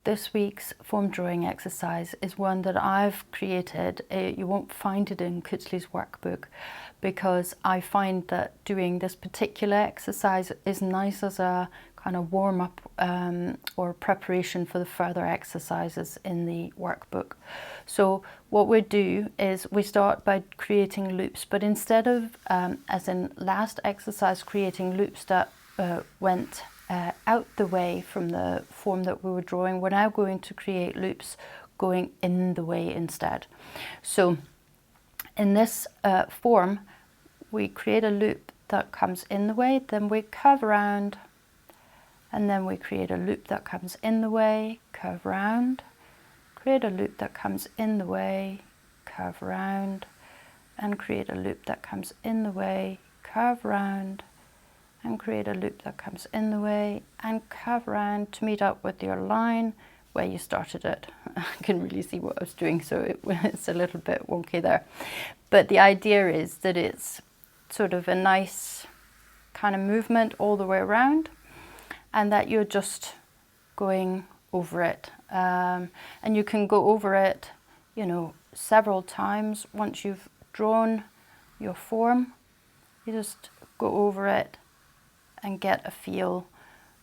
This week's form drawing exercise is one that I've created. You won't find it in Kutzley's workbook because I find that doing this particular exercise is nice as a kind of warm-up or preparation for the further exercises in the workbook. So what we do is we start by creating loops, but instead of, as in last exercise, creating loops that went out the way from the form that we were drawing, we're now going to create loops going in the way instead. So in this form, we create a loop that comes in the way, then we curve around, and then we create a loop that comes in the way, curve around, create a loop that comes in the way, curve around, and create a loop that comes in the way, curve around, and create a loop that comes in the way and curve around to meet up with your line where you started it. I can really see what I was doing, so it's a little bit wonky there. But the idea is that it's sort of a nice kind of movement all the way around and that you're just going over it. And you can go over it, you know, several times. Once you've drawn your form, you just go over it and get a feel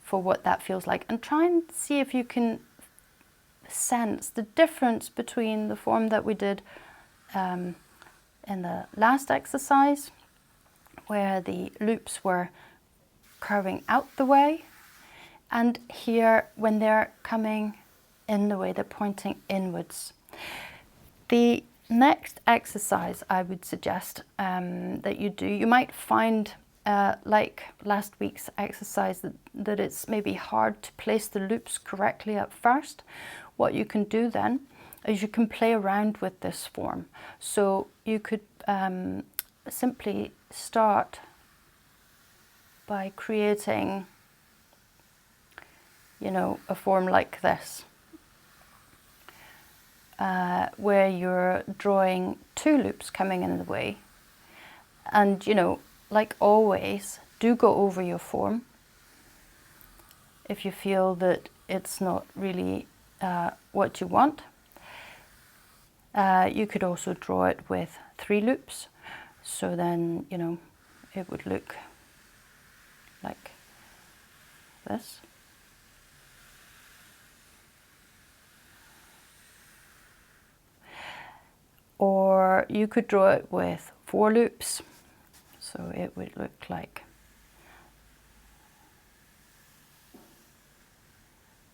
for what that feels like, and try and see if you can sense the difference between the form that we did in the last exercise, where the loops were curving out the way, and here when they're coming in the way, they're pointing inwards. The next exercise I would suggest that you do, you might find like last week's exercise that it's maybe hard to place the loops correctly at first. What you can do then is you can play around with this form. So you could simply start by creating, you know, a form like this, where you're drawing two loops coming in the way. And, you know, like always, do go over your form if you feel that it's not really what you want. You could also draw it with 3 loops, so then, you know, it would look like this. Or you could draw it with 4 loops. So it would look like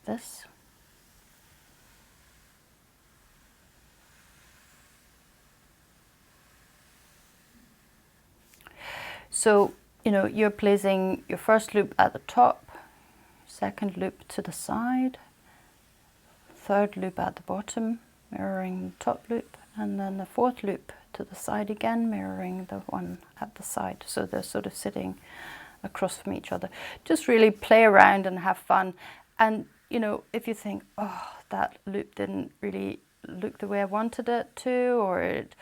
this. So, you know, you're placing your first loop at the top, second loop to the side, third loop at the bottom, mirroring the top loop, and then the fourth loop to the side again, mirroring the one at the side. So they're sort of sitting across from each other. Just really play around and have fun. And, you know, if you think, oh, that loop didn't really look the way I wanted it to, or it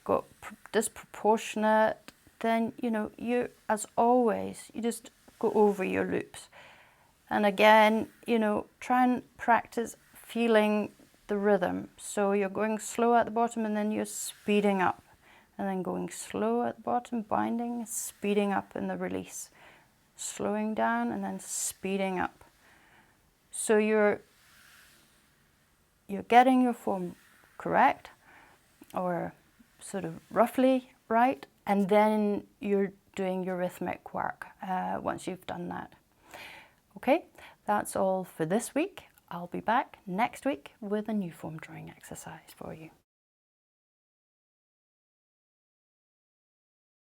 got disproportionate, then, you know, you, as always, you just go over your loops. And again, you know, try and practice feeling the rhythm. So you're going slow at the bottom and then you're speeding up, and then going slow at the bottom, binding, speeding up in the release, slowing down and then speeding up. So you're getting your form correct, or sort of roughly right, and then you're doing your rhythmic work once you've done that. Okay, that's all for this week. I'll be back next week with a new form drawing exercise for you.